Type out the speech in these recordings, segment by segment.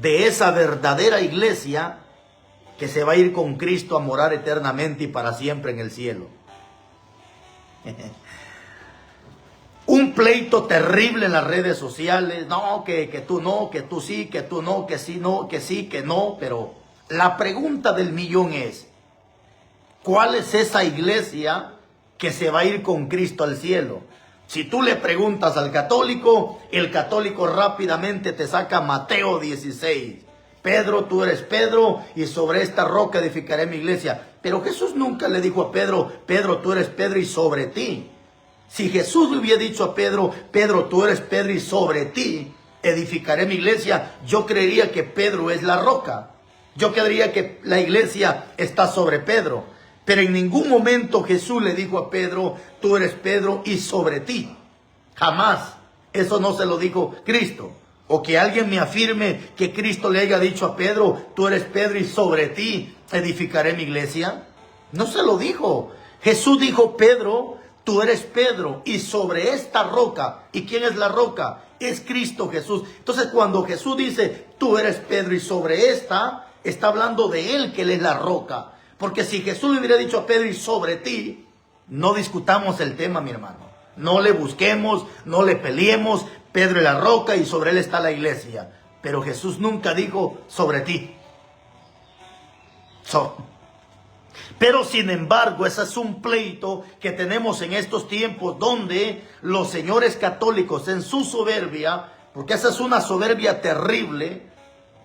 de esa verdadera iglesia que se va a ir con Cristo a morar eternamente y para siempre en el cielo. Un pleito terrible en las redes sociales. No, que tú no, que tú sí, que tú no, que sí, no, que sí, que no. Pero la pregunta del millón es, ¿cuál es esa iglesia que se va a ir con Cristo al cielo? Si tú le preguntas al católico, el católico rápidamente te saca Mateo 16. Pedro, tú eres Pedro, y sobre esta roca edificaré mi iglesia. Pero Jesús nunca le dijo a Pedro, Pedro, tú eres Pedro y sobre ti. Si Jesús le hubiera dicho a Pedro, Pedro, tú eres Pedro y sobre ti edificaré mi iglesia, yo creería que Pedro es la roca. Yo creería que la iglesia está sobre Pedro. Pero en ningún momento Jesús le dijo a Pedro, tú eres Pedro y sobre ti. Jamás. Eso no se lo dijo Cristo. O que alguien me afirme que Cristo le haya dicho a Pedro, tú eres Pedro y sobre ti edificaré mi iglesia. No se lo dijo. Jesús dijo, Pedro, tú eres Pedro y sobre esta roca. ¿Y quién es la roca? Es Cristo Jesús. Entonces cuando Jesús dice, tú eres Pedro y sobre esta, está hablando de él, que él es la roca. Porque si Jesús le hubiera dicho a Pedro y sobre ti, no discutamos el tema, mi hermano. No le busquemos, no le peleemos. Pedro es la roca y sobre él está la iglesia. Pero Jesús nunca dijo sobre ti. Pero sin embargo, ese es un pleito que tenemos en estos tiempos donde los señores católicos en su soberbia, porque esa es una soberbia terrible,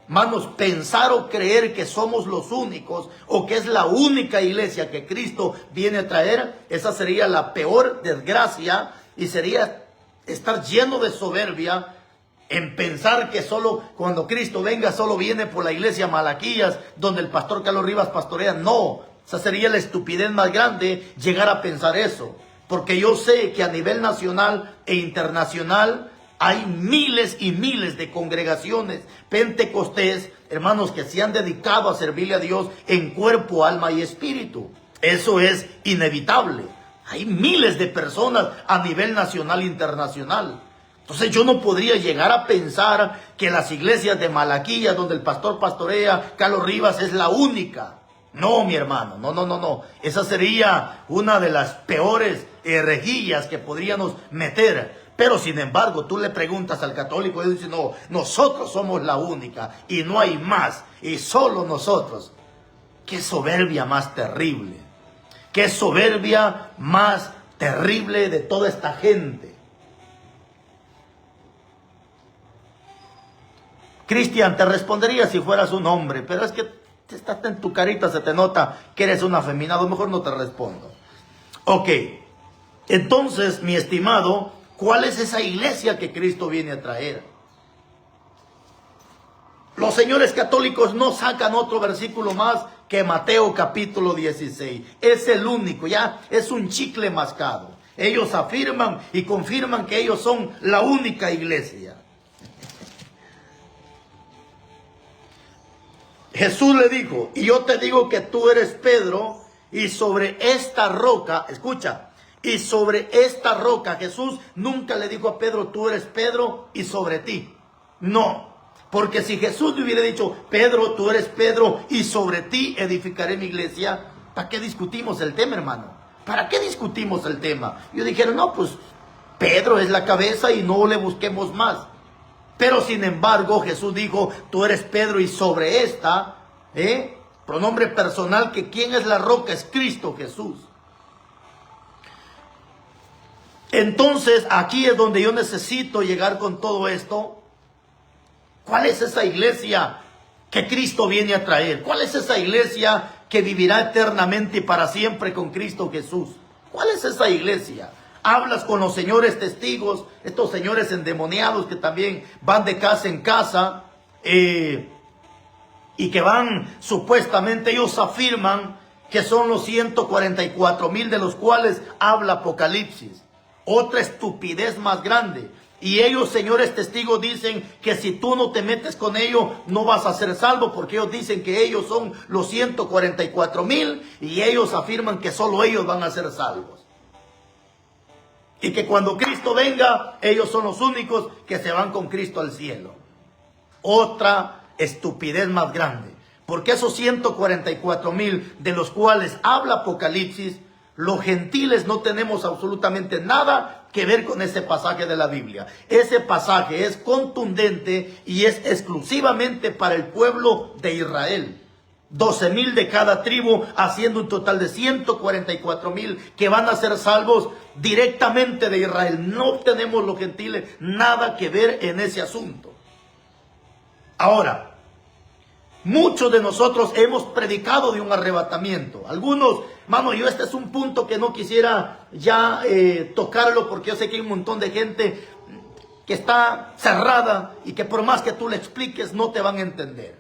hermanos, pensar o creer que somos los únicos o que es la única iglesia que Cristo viene a traer, esa sería la peor desgracia y sería estar lleno de soberbia en pensar que solo cuando Cristo venga solo viene por la iglesia Malaquías donde el pastor Carlos Rivas pastorea. No, esa sería la estupidez más grande llegar a pensar eso, porque yo sé que a nivel nacional e internacional hay miles y miles de congregaciones pentecostés, hermanos, que se han dedicado a servirle a Dios en cuerpo, alma y espíritu. Eso es inevitable. Hay miles de personas a nivel nacional e internacional. Entonces yo no podría llegar a pensar que las iglesias de Malaquías, donde el pastor pastorea, Carlos Rivas, es la única. No, mi hermano, no. Esa sería una de las peores herejías que podríamos meter. Pero sin embargo, tú le preguntas al católico y él dice, no, nosotros somos la única y no hay más, y solo nosotros. Qué soberbia más terrible. Qué soberbia más terrible de toda esta gente. Cristian, te respondería si fueras un hombre, pero es que estás en tu carita, se te nota que eres un afeminado, mejor no te respondo. Ok, entonces, mi estimado, ¿cuál es esa iglesia que Cristo viene a traer? Los señores católicos no sacan otro versículo más que Mateo capítulo 16. Es el único, ya es un chicle mascado. Ellos afirman y confirman que ellos son la única iglesia. Jesús le dijo, y yo te digo que tú eres Pedro, y sobre esta roca, escucha, y sobre esta roca, Jesús nunca le dijo a Pedro, tú eres Pedro y sobre ti. No, porque si Jesús le hubiera dicho, Pedro, tú eres Pedro y sobre ti edificaré mi iglesia, ¿para qué discutimos el tema, hermano? ¿Para qué discutimos el tema? Yo dijera, no, pues Pedro es la cabeza y no le busquemos más. Pero sin embargo, Jesús dijo, tú eres Pedro y sobre esta, pronombre personal, que quién es la roca, es Cristo Jesús. Entonces, aquí es donde yo necesito llegar con todo esto. ¿Cuál es esa iglesia que Cristo viene a traer? ¿Cuál es esa iglesia que vivirá eternamente y para siempre con Cristo Jesús? ¿Cuál es esa iglesia? Hablas con los señores testigos, estos señores endemoniados que también van de casa en casa y que van, supuestamente ellos afirman que son los 144,000 de los cuales habla Apocalipsis. Otra estupidez más grande. Y ellos, señores testigos, dicen que si tú no te metes con ellos, no vas a ser salvo, porque ellos dicen que ellos son los 144,000 y ellos afirman que solo ellos van a ser salvos. Y que cuando Cristo venga, ellos son los únicos que se van con Cristo al cielo. Otra estupidez más grande. Porque esos 144,000 de los cuales habla Apocalipsis, los gentiles no tenemos absolutamente nada que ver con ese pasaje de la Biblia. Ese pasaje es contundente y es exclusivamente para el pueblo de Israel. 12,000 de cada tribu, haciendo un total de 144,000 que van a ser salvos directamente de Israel. No tenemos los gentiles nada que ver en ese asunto. Ahora, muchos de nosotros hemos predicado de un arrebatamiento. Algunos, mano, yo este es un punto que no quisiera ya tocarlo, porque yo sé que hay un montón de gente que está cerrada y que por más que tú le expliques no te van a entender.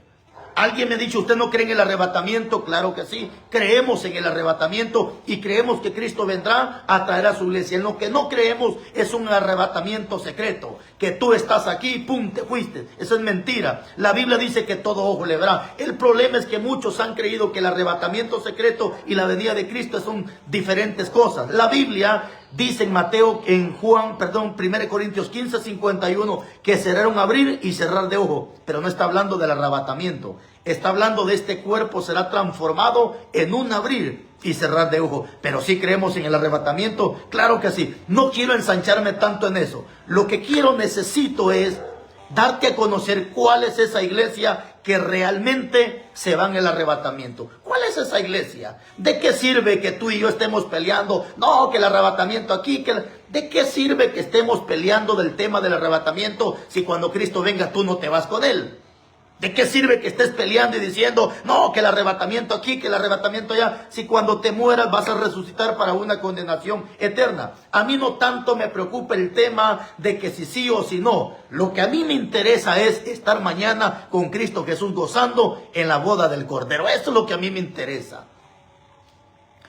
Alguien me ha dicho, ¿usted no cree en el arrebatamiento? Claro que sí, creemos en el arrebatamiento y creemos que Cristo vendrá a traer a su iglesia. En lo que no creemos es un arrebatamiento secreto, que tú estás aquí, pum, te fuiste. Eso es mentira. La Biblia dice que todo ojo le verá. El problema es que muchos han creído que el arrebatamiento secreto y la venida de Cristo son diferentes cosas. La Biblia dice en Juan 1 Corintios 15:51, que será un abrir y cerrar de ojo, pero no está hablando del arrebatamiento. Está hablando de este cuerpo será transformado en un abrir y cerrar de ojo. Pero sí creemos en el arrebatamiento, claro que sí. No quiero ensancharme tanto en eso. Lo que necesito es darte a conocer cuál es esa iglesia que realmente se va en el arrebatamiento. ¿Cuál es esa iglesia? ¿De qué sirve que tú y yo estemos peleando? No, que el arrebatamiento aquí, ¿de qué sirve que estemos peleando del tema del arrebatamiento si cuando Cristo venga tú no te vas con él? ¿De qué sirve que estés peleando y diciendo, no, que el arrebatamiento aquí, que el arrebatamiento allá, si cuando te mueras vas a resucitar para una condenación eterna? A mí no tanto me preocupa el tema de que si sí o si no. Lo que a mí me interesa es estar mañana con Cristo Jesús gozando en la boda del Cordero. Eso es lo que a mí me interesa.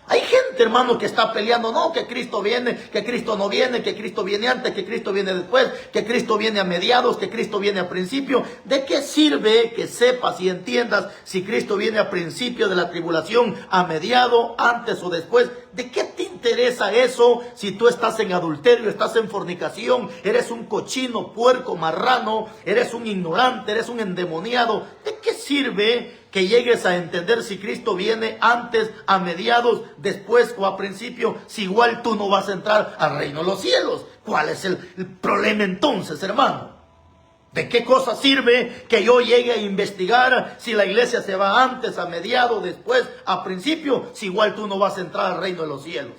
Hay gente, hermano, que está peleando, no, que Cristo viene, que Cristo no viene, que Cristo viene antes, que Cristo viene después, que Cristo viene a mediados, que Cristo viene a principio. ¿De qué sirve que sepas y entiendas si Cristo viene a principio de la tribulación, a mediado, antes o después? ¿De qué te interesa eso si tú estás en adulterio, estás en fornicación, eres un cochino, puerco, marrano, eres un ignorante, eres un endemoniado? ¿De qué sirve que llegues a entender si Cristo viene antes, a mediados, después o a principio, si igual tú no vas a entrar al reino de los cielos? ¿Cuál es el problema entonces, hermano? ¿De qué cosa sirve que yo llegue a investigar si la iglesia se va antes, a mediados, después, a principio, si igual tú no vas a entrar al reino de los cielos?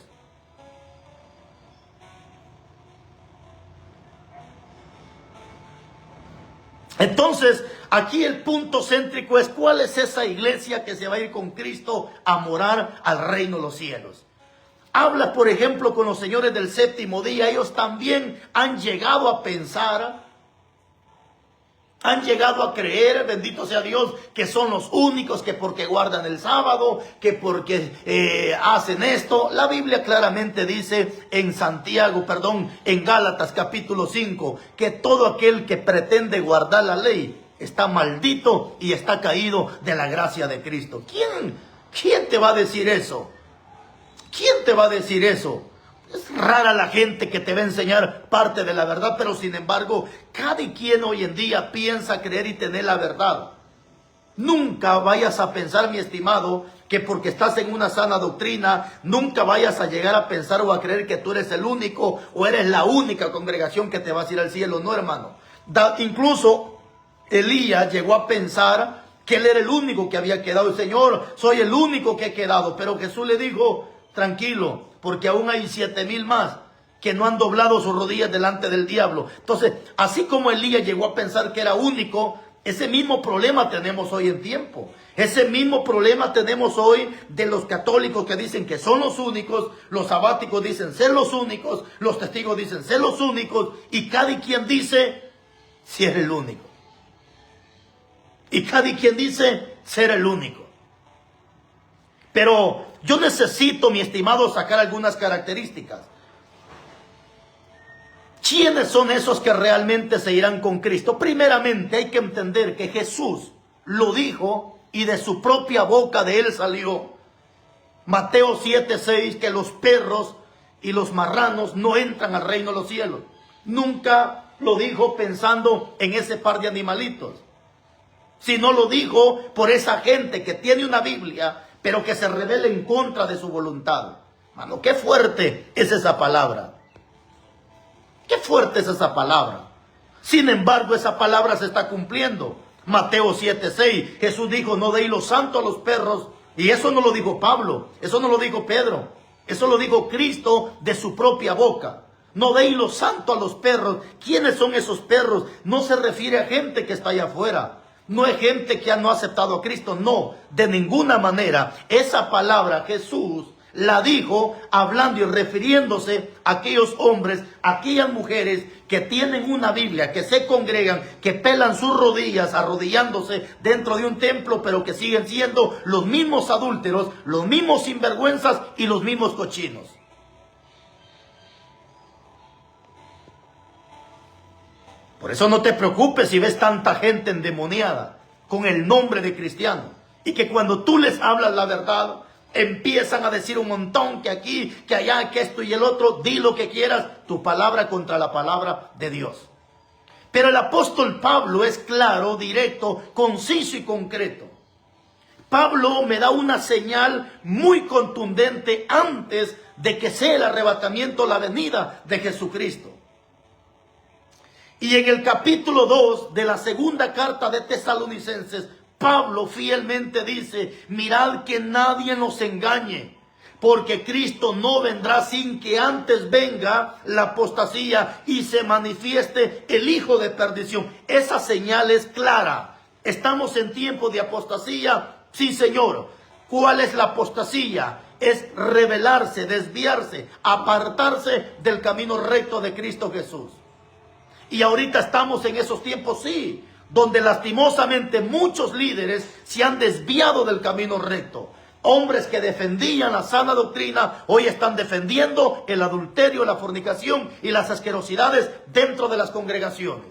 Entonces, aquí el punto céntrico es ¿cuál es esa iglesia que se va a ir con Cristo a morar al reino de los cielos? Habla, por ejemplo, con los señores del séptimo día. Ellos también han llegado a pensar, han llegado a creer, bendito sea Dios, que son los únicos que porque guardan el sábado, que porque hacen esto. La Biblia claramente dice en Gálatas capítulo 5, que todo aquel que pretende guardar la ley está maldito y está caído de la gracia de Cristo. ¿Quién te va a decir eso? ¿Quién te va a decir eso? Es rara la gente que te va a enseñar parte de la verdad, pero sin embargo, cada quien hoy en día piensa creer y tener la verdad. Nunca vayas a pensar, mi estimado, que porque estás en una sana doctrina, nunca vayas a llegar a pensar o a creer que tú eres el único o eres la única congregación que te vas a ir al cielo. No, hermano. Incluso Elías llegó a pensar que él era el único que había quedado. El Señor, soy el único que he quedado. Pero Jesús le dijo, tranquilo, porque aún hay 7,000 más que no han doblado sus rodillas delante del diablo. Entonces, así como Elías llegó a pensar que era único, ese mismo problema tenemos hoy en tiempo. Ese mismo problema tenemos hoy de los católicos que dicen que son los únicos, los sabáticos dicen ser los únicos, los testigos dicen ser los únicos, y cada quien dice ser el único. Y cada quien dice ser el único. Pero yo necesito, mi estimado, sacar algunas características. ¿Quiénes son esos que realmente se irán con Cristo? Primeramente hay que entender que Jesús lo dijo y de su propia boca de él salió. Mateo 7:6, que los perros y los marranos no entran al reino de los cielos. Nunca lo dijo pensando en ese par de animalitos. sino lo dijo por esa gente que tiene una Biblia, pero que se rebela en contra de su voluntad. Mano, qué fuerte es esa palabra. Qué fuerte es esa palabra. Sin embargo, esa palabra se está cumpliendo. Mateo 7:6, Jesús dijo, no deis lo santo a los perros. Y eso no lo dijo Pablo, eso no lo dijo Pedro, eso lo dijo Cristo de su propia boca. No deis lo santo a los perros. ¿Quiénes son esos perros? No se refiere a gente que está allá afuera. No es gente que no ha aceptado a Cristo. No, de ninguna manera. Esa palabra Jesús la dijo hablando y refiriéndose a aquellos hombres, a aquellas mujeres que tienen una Biblia, que se congregan, que pelan sus rodillas arrodillándose dentro de un templo, pero que siguen siendo los mismos adúlteros, los mismos sinvergüenzas y los mismos cochinos. Por eso no te preocupes si ves tanta gente endemoniada con el nombre de cristiano, y que cuando tú les hablas la verdad, empiezan a decir un montón, que aquí, que allá, que esto y el otro. Di lo que quieras, tu palabra contra la palabra de Dios. Pero el apóstol Pablo es claro, directo, conciso y concreto. Pablo me da una señal muy contundente antes de que sea el arrebatamiento, la venida de Jesucristo. Y en el capítulo 2 de la segunda carta de Tesalonicenses, Pablo fielmente dice, mirad que nadie nos engañe, porque Cristo no vendrá sin que antes venga la apostasía y se manifieste el hijo de perdición. Esa señal es clara. ¿Estamos en tiempo de apostasía? Sí, Señor. ¿Cuál es la apostasía? Es rebelarse, desviarse, apartarse del camino recto de Cristo Jesús. Y ahorita estamos en esos tiempos, sí, donde lastimosamente muchos líderes se han desviado del camino recto. Hombres que defendían la sana doctrina, hoy están defendiendo el adulterio, la fornicación y las asquerosidades dentro de las congregaciones.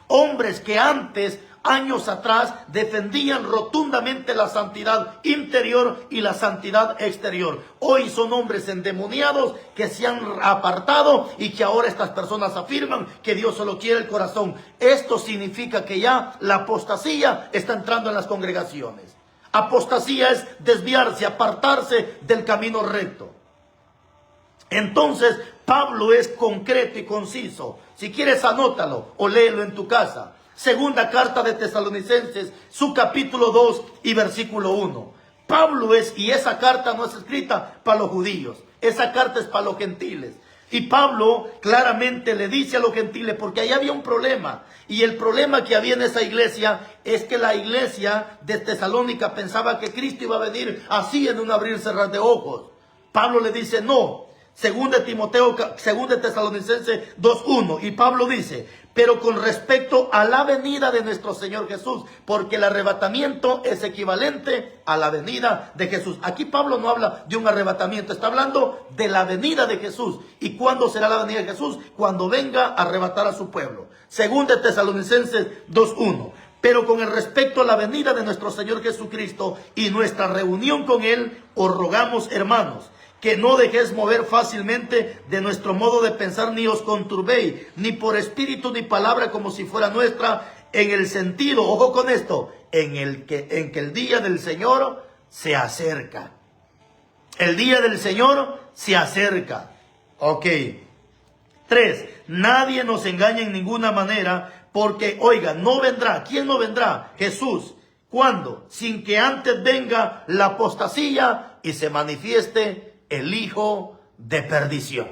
Hombres que antes, años atrás, defendían rotundamente la santidad interior y la santidad exterior. Hoy son hombres endemoniados que se han apartado y que ahora estas personas afirman que Dios solo quiere el corazón. Esto significa que ya la apostasía está entrando en las congregaciones. Apostasía es desviarse, apartarse del camino recto. Entonces, Pablo es concreto y conciso. Si quieres, anótalo o léelo en tu casa. Segunda carta de Tesalonicenses, su capítulo 2 y versículo 1. Pablo es, y esa carta no es escrita para los judíos, esa carta es para los gentiles. Y Pablo claramente le dice a los gentiles, porque ahí había un problema. Y el problema que había en esa iglesia es que la iglesia de Tesalónica pensaba que Cristo iba a venir así en un abrir y cerrar de ojos. Pablo le dice, no. Según de Tesalonicenses 2:1. Y Pablo dice, pero con respecto a la venida de nuestro Señor Jesús, porque el arrebatamiento es equivalente a la venida de Jesús. Aquí Pablo no habla de un arrebatamiento, está hablando de la venida de Jesús. ¿Y cuándo será la venida de Jesús? Cuando venga a arrebatar a su pueblo. Según de Tesalonicenses 2:1. Pero con el respecto a la venida de nuestro Señor Jesucristo y nuestra reunión con Él, os rogamos, hermanos, que no dejéis mover fácilmente de nuestro modo de pensar, ni os conturbéis, ni por espíritu ni palabra como si fuera nuestra, en el sentido, ojo con esto, en que el día del Señor se acerca. El día del Señor se acerca. Ok. 3. Nadie nos engañe en ninguna manera, porque, oiga, no vendrá. ¿Quién no vendrá? Jesús. ¿Cuándo? Sin que antes venga la apostasía y se manifieste el hijo de perdición.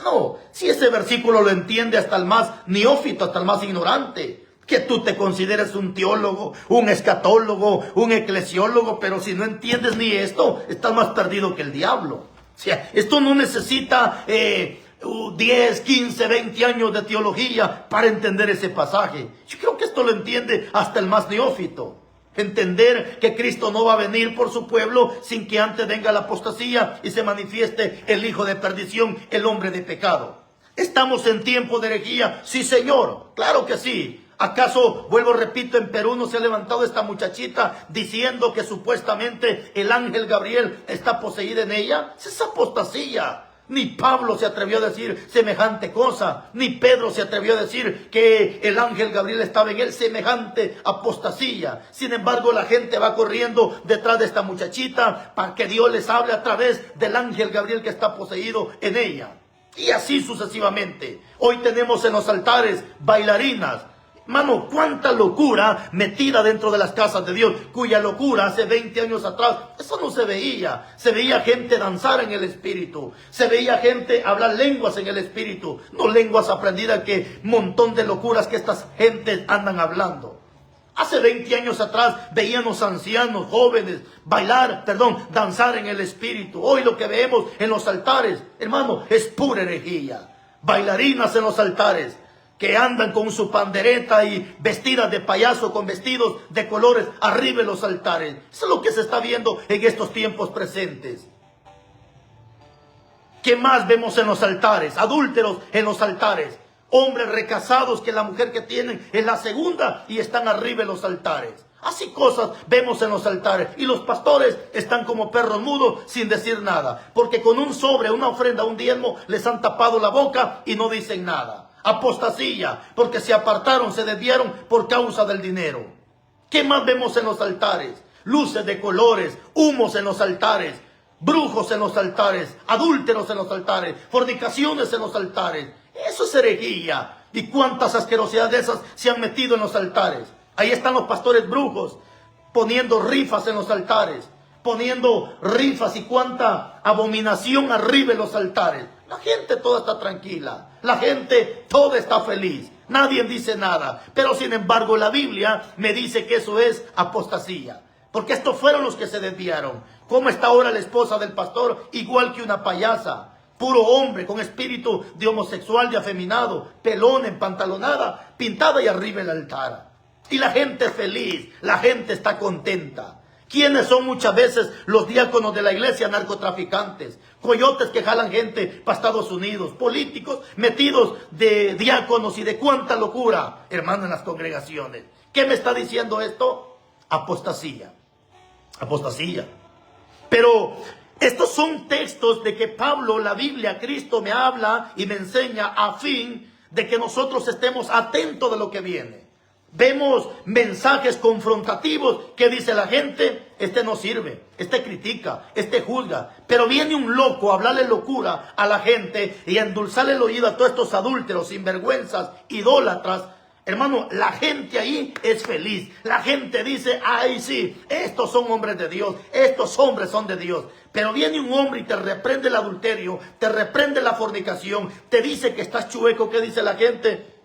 No, si ese versículo lo entiende hasta el más neófito, hasta el más ignorante, que tú te consideres un teólogo, un escatólogo, un eclesiólogo, pero si no entiendes ni esto, estás más perdido que el diablo. O sea, esto no necesita 10, 15, 20 años de teología para entender ese pasaje. Yo creo que esto lo entiende hasta el más neófito. Entender que Cristo no va a venir por su pueblo sin que antes venga la apostasía y se manifieste el hijo de perdición, el hombre de pecado. ¿Estamos en tiempo de herejía? Sí, Señor, claro que sí. ¿Acaso, vuelvo, repito, en Perú no se ha levantado esta muchachita diciendo que supuestamente el ángel Gabriel está poseída en ella? Es apostasía. Ni Pablo se atrevió a decir semejante cosa, ni Pedro se atrevió a decir que el ángel Gabriel estaba en él, semejante apostasía. Sin embargo, la gente va corriendo detrás de esta muchachita para que Dios les hable a través del ángel Gabriel que está poseído en ella. Y así sucesivamente. Hoy tenemos en los altares bailarinas. Mano, cuánta locura metida dentro de las casas de Dios, cuya locura hace 20 años atrás, eso no se veía. Se veía gente danzar en el Espíritu, se veía gente hablar lenguas en el Espíritu, no lenguas aprendidas, que montón de locuras que estas gentes andan hablando. Hace 20 años atrás veíamos ancianos, jóvenes, danzar en el Espíritu. Hoy lo que vemos en los altares, hermano, es pura herejía. Bailarinas en los altares, que andan con su pandereta y vestidas de payaso, con vestidos de colores arriba en los altares. Eso es lo que se está viendo en estos tiempos presentes. ¿Qué más vemos en los altares? Adúlteros en los altares. Hombres recasados que la mujer que tienen es la segunda y están arriba en los altares. Así cosas vemos en los altares. Y los pastores están como perros mudos sin decir nada. Porque con un sobre, una ofrenda, un diezmo, les han tapado la boca y no dicen nada. Apostasía, porque se apartaron, se desviaron por causa del dinero. ¿Qué más vemos en los altares? Luces de colores, humos en los altares, brujos en los altares, adúlteros en los altares, fornicaciones en los altares. Eso es herejía. ¿Y cuántas asquerosidades de esas se han metido en los altares? Ahí están los pastores brujos poniendo rifas en los altares, poniendo rifas, y cuánta abominación arriba en los altares. La gente toda está tranquila, la gente toda está feliz, nadie dice nada. Pero sin embargo la Biblia me dice que eso es apostasía, porque estos fueron los que se desviaron. ¿Cómo está ahora la esposa del pastor? Igual que una payasa, puro hombre con espíritu de homosexual, de afeminado, pelón, empantalonada, pintada y arriba el altar. Y la gente es feliz, la gente está contenta. ¿Quiénes son muchas veces los diáconos de la iglesia? Narcotraficantes, coyotes que jalan gente para Estados Unidos, políticos metidos de diáconos y de cuánta locura, hermano, en las congregaciones. ¿Qué me está diciendo esto? Apostasía, apostasía. Pero estos son textos de que Pablo, la Biblia, Cristo me habla y me enseña a fin de que nosotros estemos atentos de lo que viene. Vemos mensajes confrontativos que dice la gente: este no sirve, este critica, este juzga. Pero viene un loco a hablarle locura a la gente y a endulzarle el oído a todos estos adúlteros, sinvergüenzas, idólatras. Hermano, la gente ahí es feliz. La gente dice: ay sí, estos son hombres de Dios, estos hombres son de Dios. Pero viene un hombre y te reprende el adulterio, te reprende la fornicación, te dice que estás chueco. ¿Qué dice la gente?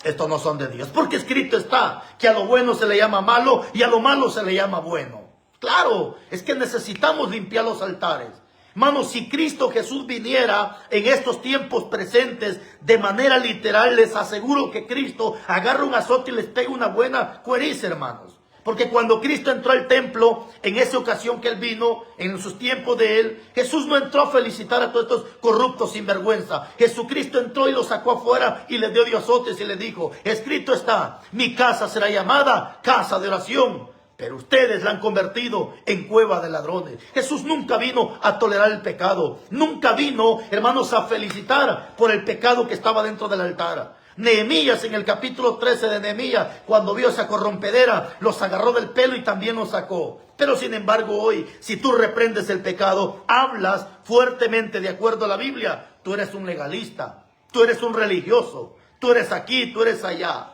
Estos no son de Dios, porque escrito está que a lo bueno se le llama malo y a lo malo se le llama bueno. Claro, es que necesitamos limpiar los altares. Hermanos, si Cristo Jesús viniera en estos tiempos presentes de manera literal, les aseguro que Cristo agarra un azote y les pega una buena cueriza, hermanos. Porque cuando Cristo entró al templo, en esa ocasión que Él vino, en sus tiempos de Él, Jesús no entró a felicitar a todos estos corruptos sinvergüenza. Jesucristo entró y los sacó afuera y les dio de azotes y les dijo: escrito está, mi casa será llamada casa de oración, pero ustedes la han convertido en cueva de ladrones. Jesús nunca vino a tolerar el pecado, nunca vino, hermanos, a felicitar por el pecado que estaba dentro del altar. Nehemías, en el capítulo 13 de Nehemías, cuando vio esa corrompedera, los agarró del pelo y también los sacó. Pero sin embargo hoy, si tú reprendes el pecado, hablas fuertemente de acuerdo a la Biblia, tú eres un legalista, tú eres un religioso, tú eres aquí, tú eres allá.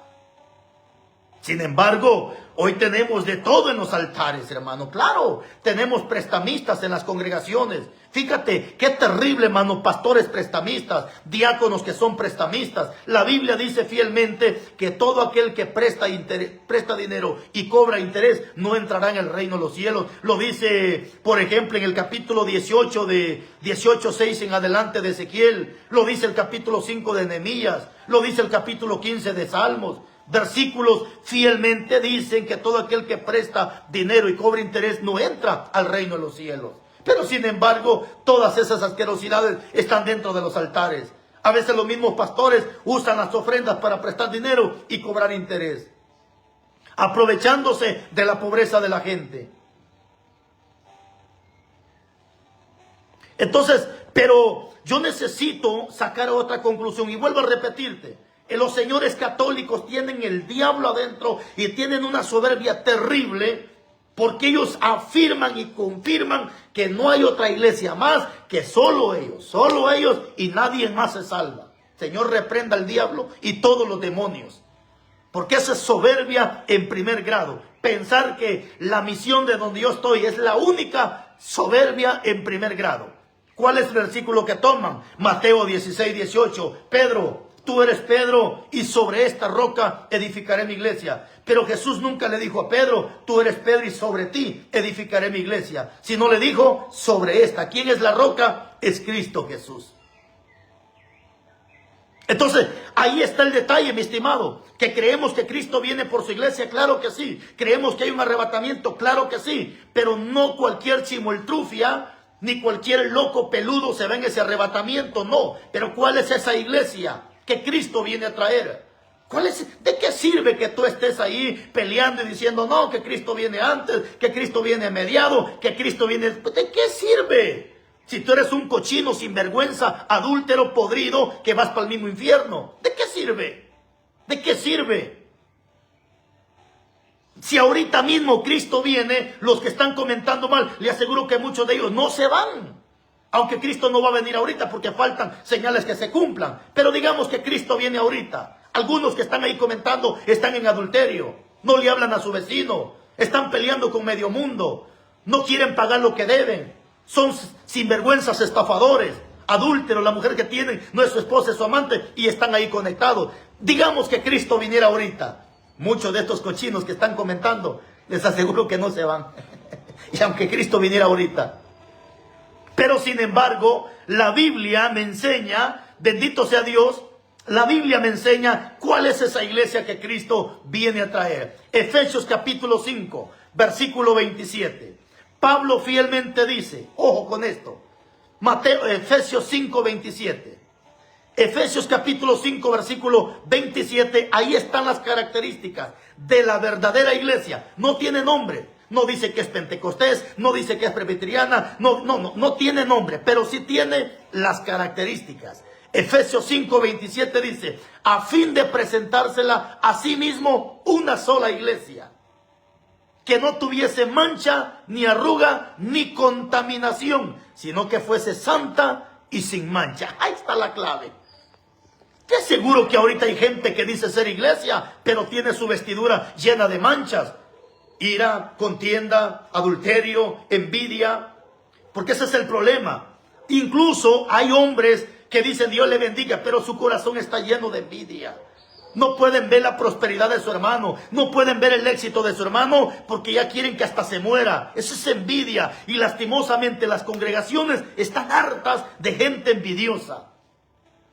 Sin embargo, hoy tenemos de todo en los altares, hermano. Claro, tenemos prestamistas en las congregaciones. Fíjate, qué terrible, hermano, pastores prestamistas, diáconos que son prestamistas. La Biblia dice fielmente que todo aquel que presta dinero y cobra interés no entrará en el reino de los cielos. Lo dice, por ejemplo, en el capítulo 18 de 18:6 en adelante de Ezequiel. Lo dice el capítulo 5 de Nehemías. Lo dice el capítulo 15 de Salmos. Versículos fielmente dicen que todo aquel que presta dinero y cobra interés no entra al reino de los cielos. Pero sin embargo, todas esas asquerosidades están dentro de los altares. A veces los mismos pastores usan las ofrendas para prestar dinero y cobrar interés, aprovechándose de la pobreza de la gente. Entonces, Pero yo necesito sacar otra conclusión y vuelvo a repetirte. Los señores católicos tienen el diablo adentro y tienen una soberbia terrible porque ellos afirman y confirman que no hay otra iglesia más que solo ellos y nadie más se salva. Señor, reprenda al diablo y todos los demonios. Porque esa es soberbia en primer grado. Pensar que la misión de donde yo estoy es la única soberbia en primer grado. ¿Cuál es el versículo que toman? Mateo 16, 18. Pedro, tú eres Pedro y sobre esta roca edificaré mi iglesia. Pero Jesús nunca le dijo a Pedro, tú eres Pedro y sobre ti edificaré mi iglesia. Sino le dijo, sobre esta. ¿Quién es la roca? Es Cristo Jesús. Entonces, ahí está el detalle, mi estimado, que creemos que Cristo viene por su iglesia, claro que sí. Creemos que hay un arrebatamiento, claro que sí. Pero no cualquier chimoltrufia, ni cualquier loco peludo se ve en ese arrebatamiento, no. Pero ¿cuál es esa iglesia que Cristo viene a traer? ¿De qué sirve que tú estés ahí peleando y diciendo, no, que Cristo viene antes, que Cristo viene a mediado, que Cristo viene... ¿De qué sirve? Si tú eres un cochino, sinvergüenza, adúltero, podrido, que vas para el mismo infierno. ¿De qué sirve? ¿De qué sirve? Si ahorita mismo Cristo viene, los que están comentando mal, le aseguro que muchos de ellos no se van. Aunque Cristo no va a venir ahorita porque faltan señales que se cumplan. Pero digamos que Cristo viene ahorita. Algunos que están ahí comentando están en adulterio. No le hablan a su vecino. Están peleando con medio mundo. No quieren pagar lo que deben. Son sinvergüenzas, estafadores, adúlteros. La mujer que tienen no es su esposa, es su amante y están ahí conectados. Digamos que Cristo viniera ahorita. Muchos de estos cochinos que están comentando, les aseguro que no se van. Y aunque Cristo viniera ahorita. Pero sin embargo, la Biblia me enseña, bendito sea Dios, la Biblia me enseña cuál es esa iglesia que Cristo viene a traer. Efesios capítulo 5, versículo 27. Pablo fielmente dice, ojo con esto, Efesios 5, 27. Efesios capítulo 5, versículo 27, ahí están las características de la verdadera iglesia. No tiene nombre, no dice que es pentecostés, no dice que es presbiteriana, no tiene nombre, pero sí tiene las características. Efesios 5, 27 dice, a fin de presentársela a sí mismo una sola iglesia, que no tuviese mancha, ni arruga, ni contaminación, sino que fuese santa y sin mancha. Ahí está la clave. Te aseguro que ahorita hay gente que dice ser iglesia, pero tiene su vestidura llena de manchas. Ira, contienda, adulterio, envidia. Porque ese es el problema. Incluso hay hombres que dicen Dios le bendiga, pero su corazón está lleno de envidia. No pueden ver la prosperidad de su hermano, no pueden ver el éxito de su hermano porque ya quieren que hasta se muera. Eso es envidia y lastimosamente las congregaciones están hartas de gente envidiosa.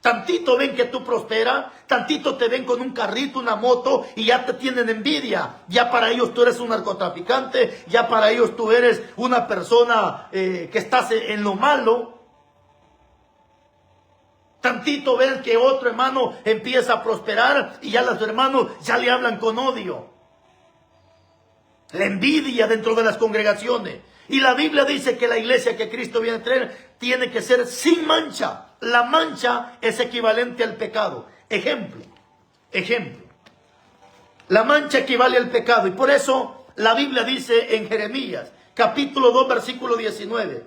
Tantito ven que tú prosperas, tantito te ven con un carrito, una moto y ya te tienen envidia. Ya para ellos tú eres un narcotraficante, ya para ellos tú eres una persona que estás en lo malo. Tantito ven que otro hermano empieza a prosperar y ya los hermanos ya le hablan con odio. La envidia dentro de las congregaciones. Y la Biblia dice que la iglesia que Cristo viene a traer tiene que ser sin mancha. La mancha es equivalente al pecado. Ejemplo. La mancha equivale al pecado. Y por eso la Biblia dice en Jeremías, capítulo 2, versículo 19.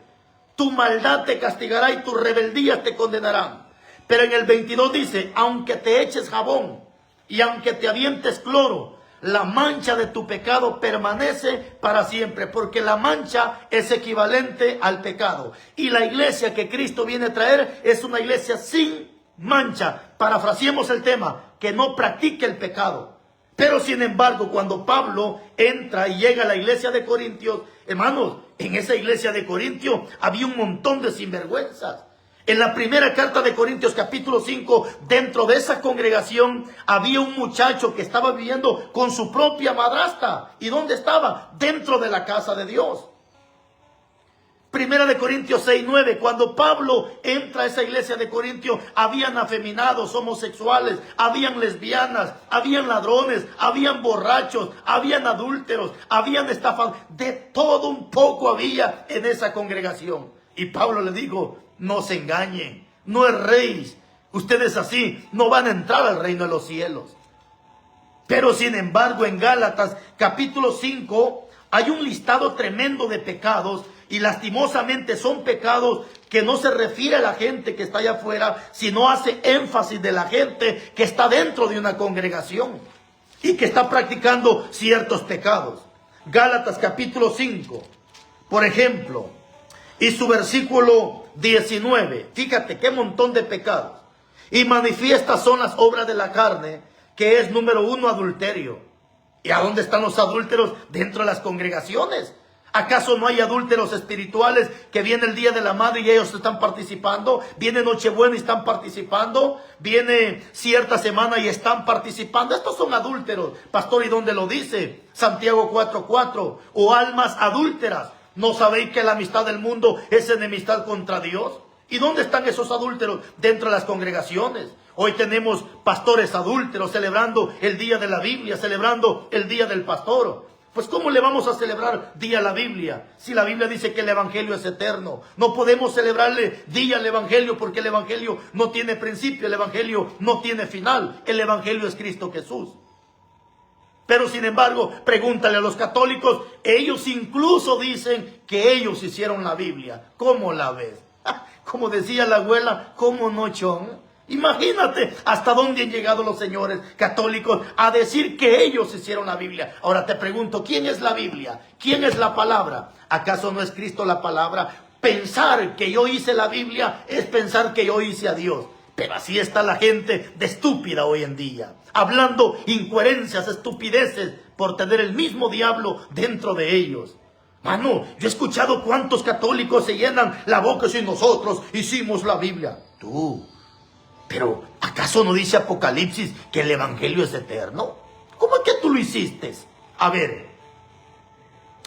Tu maldad te castigará y tus rebeldías te condenarán. Pero en el 22 dice, aunque te eches jabón y aunque te avientes cloro, la mancha de tu pecado permanece para siempre, porque la mancha es equivalente al pecado. Y la iglesia que Cristo viene a traer es una iglesia sin mancha. Parafraseemos el tema, que no practique el pecado. Pero sin embargo, cuando Pablo entra y llega a la iglesia de Corintios, hermanos, en esa iglesia de Corintios había un montón de sinvergüenzas. En la primera carta de Corintios capítulo 5, dentro de esa congregación había un muchacho que estaba viviendo con su propia madrastra. ¿Y dónde estaba? Dentro de la casa de Dios. Primera de Corintios 6, 9, cuando Pablo entra a esa iglesia de Corintios, habían afeminados, homosexuales, habían lesbianas, habían ladrones, habían borrachos, habían adúlteros, habían estafadores, de todo un poco había en esa congregación. Y Pablo le dijo, no se engañen, no erréis. Ustedes así no van a entrar al reino de los cielos. Pero sin embargo en Gálatas capítulo 5 hay un listado tremendo de pecados, y lastimosamente son pecados que no se refiere a la gente que está allá afuera, sino hace énfasis de la gente que está dentro de una congregación y que está practicando ciertos pecados. Gálatas capítulo 5, por ejemplo, y su versículo 19, fíjate qué montón de pecados. Y manifiestas son las obras de la carne, que es número 1, adulterio. ¿Y a dónde están los adúlteros? Dentro de las congregaciones. ¿Acaso no hay adúlteros espirituales que viene el Día de la Madre y ellos están participando? Viene Nochebuena y están participando. Viene cierta semana y están participando. Estos son adúlteros. Pastor, ¿y dónde lo dice? Santiago 4:4. O almas adúlteras, ¿no sabéis que la amistad del mundo es enemistad contra Dios? ¿Y dónde están esos adúlteros? Dentro de las congregaciones. Hoy tenemos pastores adúlteros celebrando el día de la Biblia, celebrando el día del pastor. Pues ¿cómo le vamos a celebrar día a la Biblia? Si la Biblia dice que el Evangelio es eterno. No podemos celebrarle día al Evangelio porque el Evangelio no tiene principio, el Evangelio no tiene final. El Evangelio es Cristo Jesús. Pero sin embargo, pregúntale a los católicos, ellos incluso dicen que ellos hicieron la Biblia. ¿Cómo la ves? Como decía la abuela, ¿cómo no, chon? Imagínate hasta dónde han llegado los señores católicos a decir que ellos hicieron la Biblia. Ahora te pregunto, ¿quién es la Biblia? ¿Quién es la palabra? ¿Acaso no es Cristo la palabra? Pensar que yo hice la Biblia es pensar que yo hice a Dios. Pero así está la gente de estúpida hoy en día, hablando incoherencias, estupideces, por tener el mismo diablo dentro de ellos. Mano, yo he escuchado cuántos católicos se llenan la boca si nosotros hicimos la Biblia. Tú, pero ¿acaso no dice Apocalipsis que el Evangelio es eterno? ¿Cómo es que tú lo hiciste? A ver,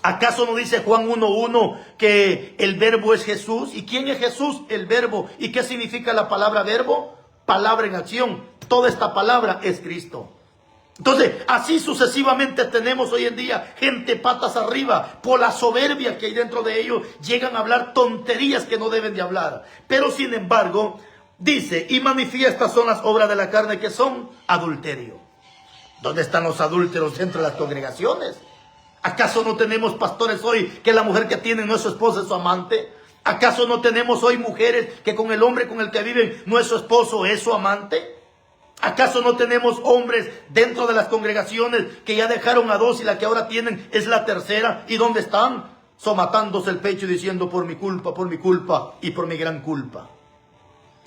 ¿acaso no dice Juan 1:1 que el verbo es Jesús? ¿Y quién es Jesús? El verbo. ¿Y qué significa la palabra verbo? Palabra en acción. Toda esta palabra es Cristo. Entonces, así sucesivamente tenemos hoy en día gente patas arriba, por la soberbia que hay dentro de ellos, llegan a hablar tonterías que no deben de hablar. Pero sin embargo, dice, y manifiestas son las obras de la carne, que son adulterio. ¿Dónde están los adúlteros dentro de las congregaciones? ¿Acaso no tenemos pastores hoy que la mujer que tiene no es su esposa, es su amante? ¿Acaso no tenemos hoy mujeres que con el hombre con el que viven no es su esposo, es su amante? ¿Acaso no tenemos hombres dentro de las congregaciones que ya dejaron a dos y la que ahora tienen es la tercera? ¿Y dónde están? Somatándose el pecho y diciendo por mi culpa y por mi gran culpa.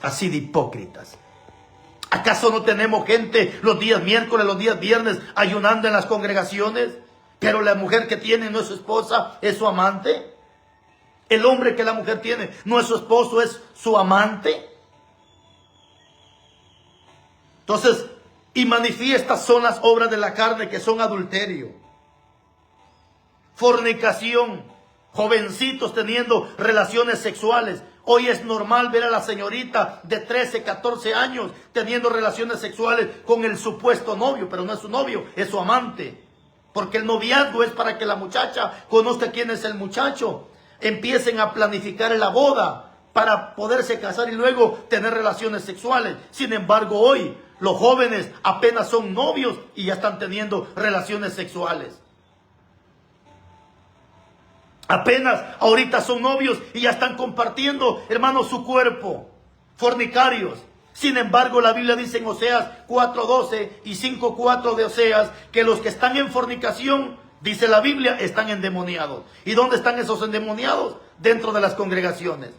Así de hipócritas. ¿Acaso no tenemos gente los días miércoles, los días viernes ayunando en las congregaciones? Pero la mujer que tiene no es su esposa, es su amante. El hombre que la mujer tiene no es su esposo, es su amante. Entonces, y manifiestas son las obras de la carne, que son adulterio, fornicación, jovencitos teniendo relaciones sexuales. Hoy es normal ver a la señorita de 13, 14 años teniendo relaciones sexuales con el supuesto novio, pero no es su novio, es su amante. Porque el noviazgo es para que la muchacha conozca quién es el muchacho, empiecen a planificar la boda para poderse casar y luego tener relaciones sexuales. Sin embargo, hoy los jóvenes apenas son novios y ya están teniendo relaciones sexuales. Apenas ahorita son novios y ya están compartiendo, hermanos, su cuerpo. Fornicarios. Sin embargo, la Biblia dice en Oseas 4:12 y 5:4 de Oseas que los que están en fornicación, dice la Biblia, están endemoniados. ¿Y dónde están esos endemoniados? Dentro de las congregaciones.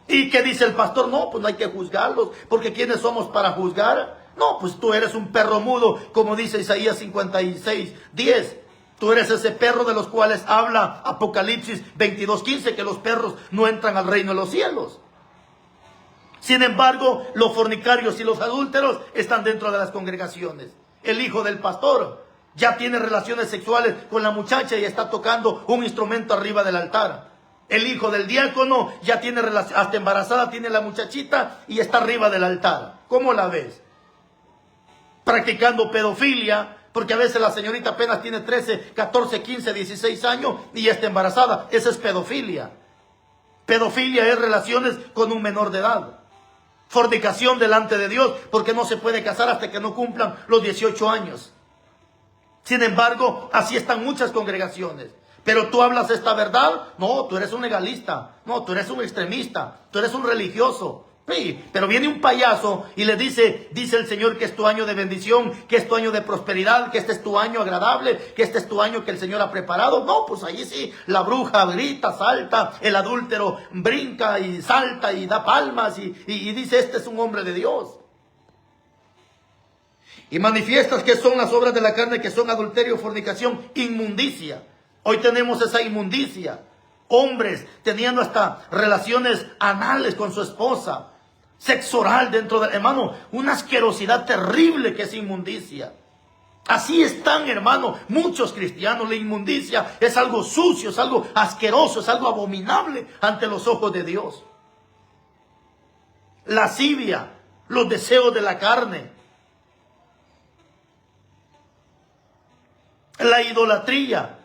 ¿Y qué dice el pastor? No, pues no hay que juzgarlos, porque ¿quiénes somos para juzgar? No, pues tú eres un perro mudo, como dice Isaías 56:10. Tú eres ese perro de los cuales habla Apocalipsis 22:15, que los perros no entran al reino de los cielos. Sin embargo, los fornicarios y los adúlteros están dentro de las congregaciones. El hijo del pastor ya tiene relaciones sexuales con la muchacha y está tocando un instrumento arriba del altar. El hijo del diácono ya tiene relación, hasta embarazada tiene la muchachita y está arriba del altar. ¿Cómo la ves? Practicando pedofilia, porque a veces la señorita apenas tiene 13, 14, 15, 16 años y ya está embarazada. Esa es pedofilia. Pedofilia es relaciones con un menor de edad. Fornicación delante de Dios, porque no se puede casar hasta que no cumplan los 18 años. Sin embargo, así están muchas congregaciones. Pero tú hablas esta verdad, no, tú eres un legalista, no, tú eres un extremista, tú eres un religioso. Sí, pero viene un payaso y le dice el Señor que es tu año de bendición, que es tu año de prosperidad, que este es tu año agradable, que este es tu año que el Señor ha preparado. No, pues allí sí, la bruja grita, salta, el adúltero brinca y salta y da palmas y dice, este es un hombre de Dios. Y manifiestas que son las obras de la carne, que son adulterio, fornicación, inmundicia. Hoy tenemos esa inmundicia. Hombres teniendo hasta relaciones anales con su esposa. Sexo oral dentro del... Hermano, una asquerosidad terrible que es inmundicia. Así están, hermano, muchos cristianos. La inmundicia es algo sucio, es algo asqueroso, es algo abominable ante los ojos de Dios. Lascivia, los deseos de la carne. La idolatría.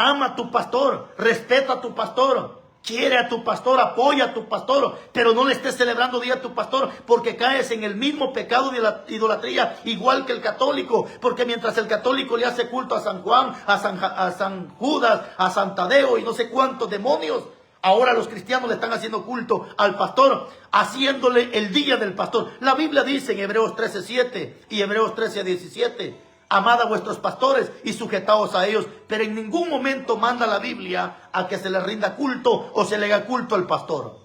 Ama a tu pastor, respeta a tu pastor, quiere a tu pastor, apoya a tu pastor, pero no le estés celebrando día a tu pastor, porque caes en el mismo pecado de la idolatría, igual que el católico, porque mientras el católico le hace culto a San Juan, a San Judas, a San Tadeo y no sé cuántos demonios, ahora los cristianos le están haciendo culto al pastor, haciéndole el día del pastor. La Biblia dice en Hebreos 13:7 y Hebreos 13:17, amad a vuestros pastores y sujetaos a ellos, pero en ningún momento manda la Biblia a que se le rinda culto o se le haga culto al pastor.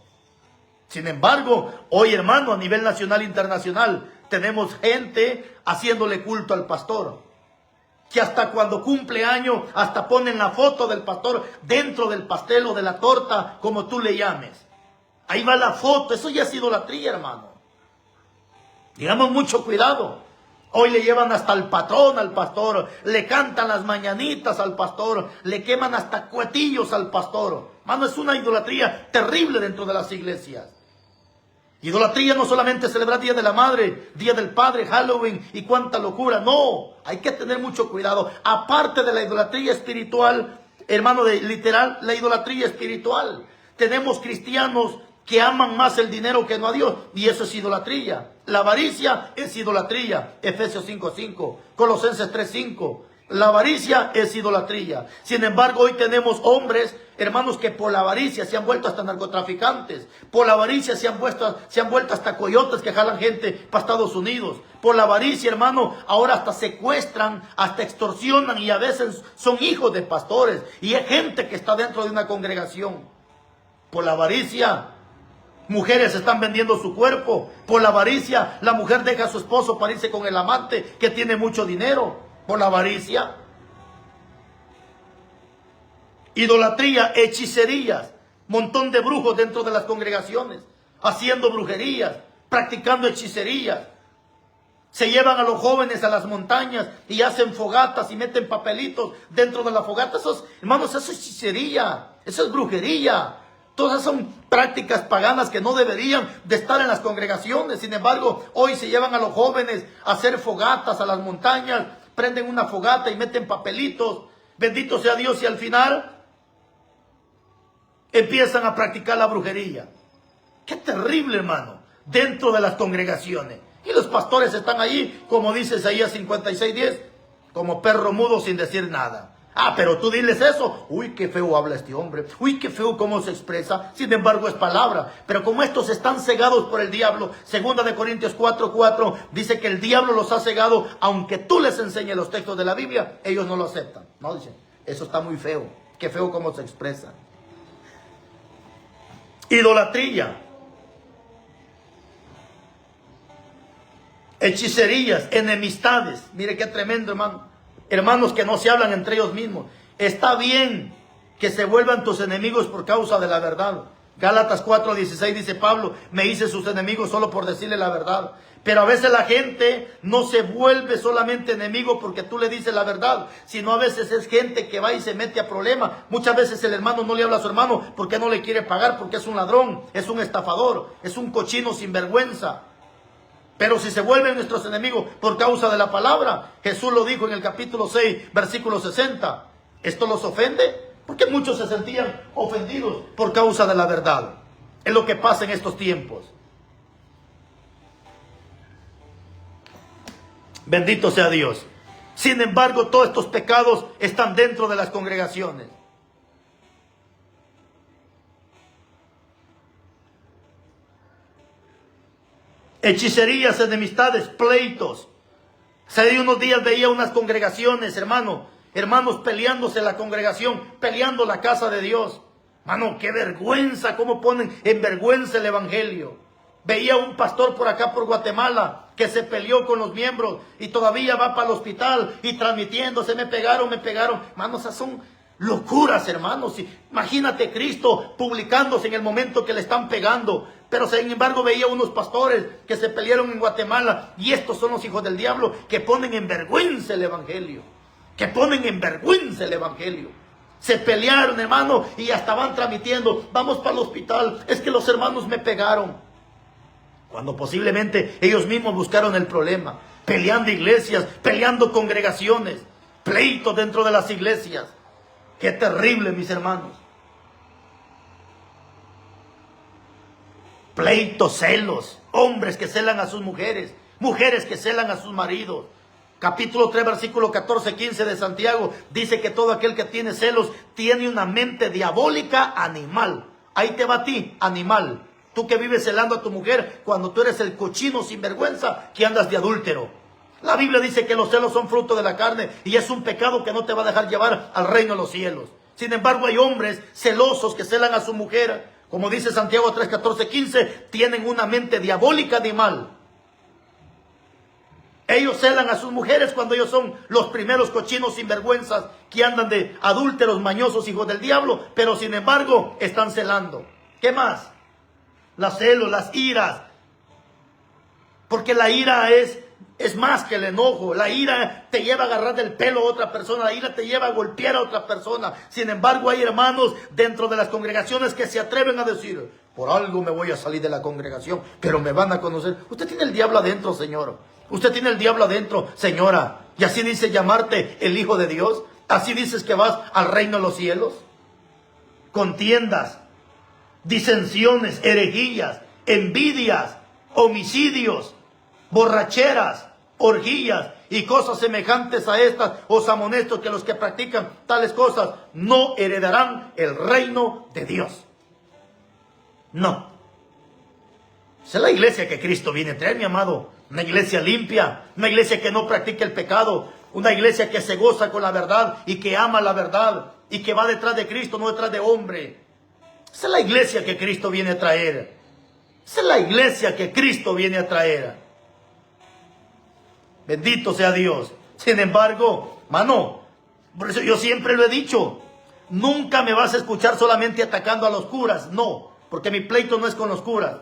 Sin embargo, hoy, hermano, a nivel nacional e internacional, tenemos gente haciéndole culto al pastor, que hasta cuando cumple año, hasta ponen la foto del pastor dentro del pastel o de la torta, como tú le llames. Ahí va la foto, eso ya es idolatría, hermano. Digamos mucho cuidado. Hoy le llevan hasta el patrón al pastor, le cantan las mañanitas al pastor, le queman hasta cuetillos al pastor. Mano, es una idolatría terrible dentro de las iglesias. Idolatría no solamente celebrar Día de la Madre, Día del Padre, Halloween y cuánta locura. No, hay que tener mucho cuidado. Aparte de la idolatría espiritual, hermano, de literal, la idolatría espiritual. Tenemos cristianos que aman más el dinero que no a Dios, y eso es idolatría. La avaricia es idolatría. Efesios 5:5, Colosenses 3:5. La avaricia es idolatría. Sin embargo, hoy tenemos hombres, hermanos, que por la avaricia se han vuelto hasta narcotraficantes. Por la avaricia se han vuelto hasta coyotes que jalan gente para Estados Unidos. Por la avaricia, hermano, ahora hasta secuestran, hasta extorsionan, y a veces son hijos de pastores. Y hay gente que está dentro de una congregación. Por la avaricia, mujeres están vendiendo su cuerpo. Por la avaricia, la mujer deja a su esposo para irse con el amante que tiene mucho dinero. Por la avaricia. Idolatría, hechicerías. Montón de brujos dentro de las congregaciones, haciendo brujerías, practicando hechicerías. Se llevan a los jóvenes a las montañas y hacen fogatas y meten papelitos dentro de la fogata. Eso, hermanos, eso es hechicería, eso es brujería. Todas esas son prácticas paganas que no deberían de estar en las congregaciones. Sin embargo, hoy se llevan a los jóvenes a hacer fogatas a las montañas, prenden una fogata y meten papelitos. Bendito sea Dios, y al final empiezan a practicar la brujería. Qué terrible, hermano, dentro de las congregaciones. Y los pastores están allí, como dice Isaías 56:10, como perro mudo sin decir nada. Ah, pero tú diles eso. Uy, qué feo habla este hombre. Uy, qué feo cómo se expresa. Sin embargo, es palabra. Pero como estos están cegados por el diablo, 2 de Corintios 4:4 dice que el diablo los ha cegado. Aunque tú les enseñes los textos de la Biblia, ellos no lo aceptan. No, dicen, eso está muy feo. Qué feo cómo se expresa. Idolatría. Hechicerías, enemistades. Mire qué tremendo, hermano. Hermanos que no se hablan entre ellos mismos. Está bien que se vuelvan tus enemigos por causa de la verdad. Gálatas 4:16 dice Pablo, me hice sus enemigos solo por decirle la verdad. Pero a veces la gente no se vuelve solamente enemigo porque tú le dices la verdad, sino a veces es gente que va y se mete a problemas. Muchas veces el hermano no le habla a su hermano porque no le quiere pagar, porque es un ladrón, es un estafador, es un cochino sinvergüenza. Pero si se vuelven nuestros enemigos por causa de la palabra, Jesús lo dijo en el capítulo 6, versículo 60. ¿Esto los ofende? Porque muchos se sentían ofendidos por causa de la verdad. Es lo que pasa en estos tiempos. Bendito sea Dios. Sin embargo, todos estos pecados están dentro de las congregaciones. Hechicerías, enemistades, pleitos. Hace unos días veía unas congregaciones, hermanos peleándose en la congregación, peleando la casa de Dios. Hermano, qué vergüenza, cómo ponen en vergüenza el evangelio. Veía un pastor por acá, por Guatemala, que se peleó con los miembros y todavía va para el hospital y transmitiéndose, me pegaron. Hermanos, esas son locuras, hermanos. Imagínate Cristo publicándose en el momento que le están pegando. Pero sin embargo veía unos pastores que se pelearon en Guatemala. Y estos son los hijos del diablo que ponen en vergüenza el evangelio. Se pelearon, hermano, y ya estaban transmitiendo. Vamos para el hospital, es que los hermanos me pegaron. Cuando posiblemente ellos mismos buscaron el problema. Peleando iglesias, peleando congregaciones, pleitos dentro de las iglesias. Qué terrible, mis hermanos. Pleitos, celos, hombres que celan a sus mujeres, mujeres que celan a sus maridos. Capítulo 3, versículo 14, 15 de Santiago, dice que todo aquel que tiene celos tiene una mente diabólica animal. Ahí te va a ti, animal. Tú que vives celando a tu mujer cuando tú eres el cochino sinvergüenza que andas de adúltero. La Biblia dice que los celos son fruto de la carne y es un pecado que no te va a dejar llevar al reino de los cielos. Sin embargo, hay hombres celosos que celan a su mujer. Como dice Santiago 3, 14, 15, tienen una mente diabólica animal. Ellos celan a sus mujeres cuando ellos son los primeros cochinos sinvergüenzas que andan de adúlteros, mañosos, hijos del diablo, pero sin embargo están celando. ¿Qué más? Las celos, las iras. Porque la ira es más que el enojo. La ira te lleva a agarrar del pelo a otra persona. La ira te lleva a golpear a otra persona. Sin embargo, hay hermanos dentro de las congregaciones que se atreven a decir: por algo me voy a salir de la congregación, pero me van a conocer. Usted tiene el diablo adentro, señor. Usted tiene el diablo adentro, señora. Y así dice llamarte el Hijo de Dios. Así dices que vas al reino de los cielos. Contiendas, disensiones, herejías, envidias, homicidios, borracheras, orgías y cosas semejantes a estas. Os amonesto que los que practican tales cosas no heredarán el reino de Dios. No. Esa es la iglesia que Cristo viene a traer, mi amado. Una iglesia limpia, una iglesia que no practica el pecado, una iglesia que se goza con la verdad y que ama la verdad y que va detrás de Cristo, no detrás de hombre. Esa es la iglesia que Cristo viene a traer. Esa es la iglesia que Cristo viene a traer. Bendito sea Dios. Sin embargo, mano, por eso yo siempre lo he dicho, nunca me vas a escuchar solamente atacando a los curas. No, porque mi pleito no es con los curas.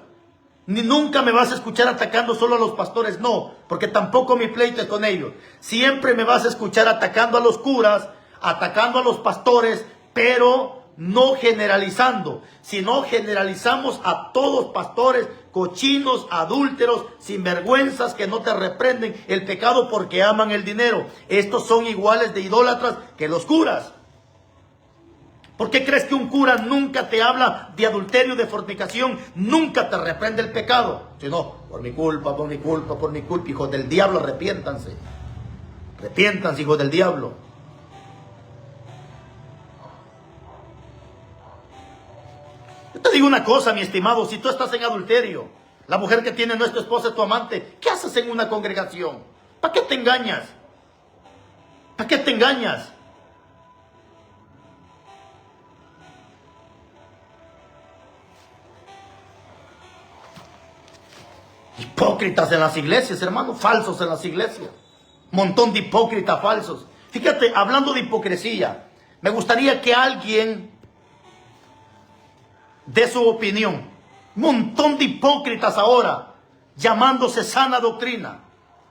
Ni nunca me vas a escuchar atacando solo a los pastores. No, porque tampoco mi pleito es con ellos. Siempre me vas a escuchar atacando a los curas, atacando a los pastores, pero no generalizando, sino generalizamos a todos pastores, cochinos, adúlteros, sinvergüenzas que no te reprenden el pecado porque aman el dinero. Estos son iguales de idólatras que los curas. ¿Por qué crees que un cura nunca te habla de adulterio, de fornicación? Nunca te reprende el pecado. Si no, por mi culpa, hijos del diablo, arrepiéntanse. Arrepiéntanse, hijos del diablo. Yo te digo una cosa, mi estimado, si tú estás en adulterio, la mujer que tiene no es tu esposa, es tu amante, ¿qué haces en una congregación? ¿Para qué te engañas? ¿Para qué te engañas? Hipócritas en las iglesias, hermano, falsos en las iglesias. Montón de hipócritas falsos. Fíjate, hablando de hipocresía, me gustaría que alguien dé su opinión. Montón de hipócritas ahora, llamándose sana doctrina.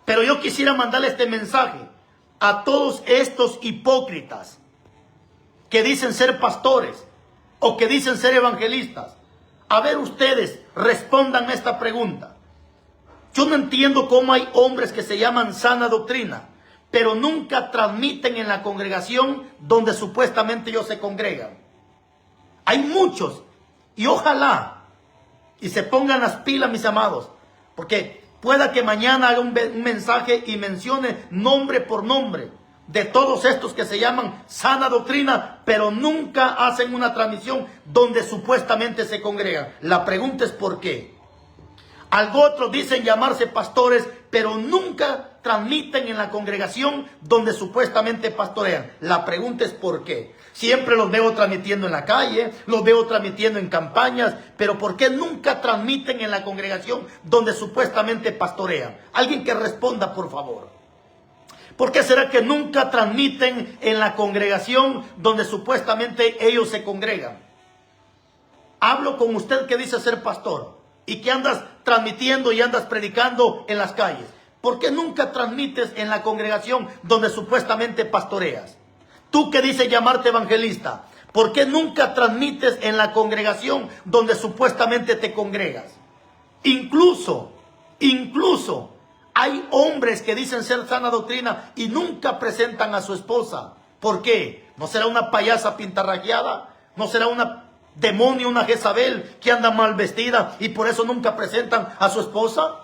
Pero yo quisiera mandarle este mensaje a todos estos hipócritas que dicen ser pastores o que dicen ser evangelistas. A ver, ustedes respondan a esta pregunta. Yo no entiendo cómo hay hombres que se llaman sana doctrina, pero nunca transmiten en la congregación donde supuestamente ellos se congregan. Hay muchos, y ojalá y se pongan las pilas, mis amados, porque pueda que mañana haga un mensaje y mencione nombre por nombre de todos estos que se llaman sana doctrina, pero nunca hacen una transmisión donde supuestamente se congregan. La pregunta es ¿por qué? Algo otros dicen llamarse pastores, pero nunca transmiten en la congregación donde supuestamente pastorean. La pregunta es ¿por qué? Siempre los veo transmitiendo en la calle, los veo transmitiendo en campañas, pero ¿por qué nunca transmiten en la congregación donde supuestamente pastorean? Alguien que responda, por favor. ¿Por qué será que nunca transmiten en la congregación donde supuestamente ellos se congregan? Hablo con usted que dice ser pastor y que andas transmitiendo y andas predicando en las calles. ¿Por qué nunca transmites en la congregación donde supuestamente pastoreas? Tú que dices llamarte evangelista, ¿por qué nunca transmites en la congregación donde supuestamente te congregas? Incluso hay hombres que dicen ser sana doctrina y nunca presentan a su esposa. ¿Por qué? ¿No será una payasa pintarrajeada? ¿No será una demonio, una Jezabel que anda mal vestida y por eso nunca presentan a su esposa?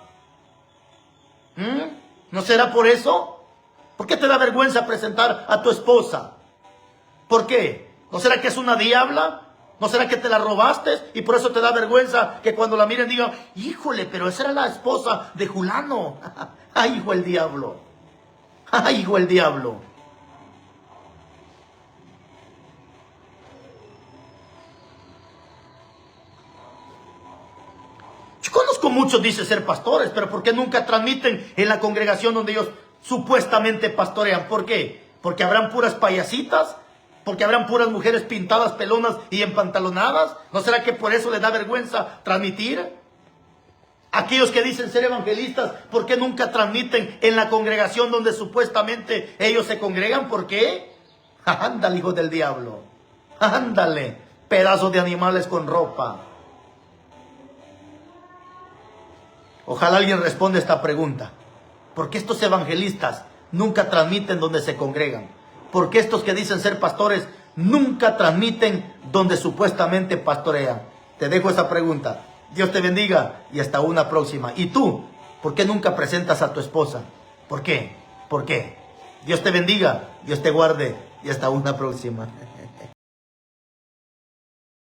¿No será por eso? ¿Por qué te da vergüenza presentar a tu esposa? ¿Por qué? ¿No será que es una diabla? ¿No será que te la robaste y por eso te da vergüenza que cuando la miren digan, híjole, pero esa era la esposa de Julano? ¡Ay, hijo el diablo! ¡Ay, hijo el diablo! Yo conozco muchos, dice ser pastores, pero ¿por qué nunca transmiten en la congregación donde ellos supuestamente pastorean? ¿Por qué? ¿Porque habrán puras payasitas? ¿Porque habrán puras mujeres pintadas, pelonas y empantalonadas? ¿No será que por eso les da vergüenza transmitir? Aquellos que dicen ser evangelistas, ¿por qué nunca transmiten en la congregación donde supuestamente ellos se congregan? ¿Por qué? Ándale, hijo del diablo. Ándale, pedazos de animales con ropa. Ojalá alguien responda esta pregunta. ¿Por qué estos evangelistas nunca transmiten donde se congregan? ¿Por qué estos que dicen ser pastores nunca transmiten donde supuestamente pastorean? Te dejo esa pregunta. Dios te bendiga y hasta una próxima. ¿Y tú? ¿Por qué nunca presentas a tu esposa? ¿Por qué? ¿Por qué? Dios te bendiga, Dios te guarde y hasta una próxima.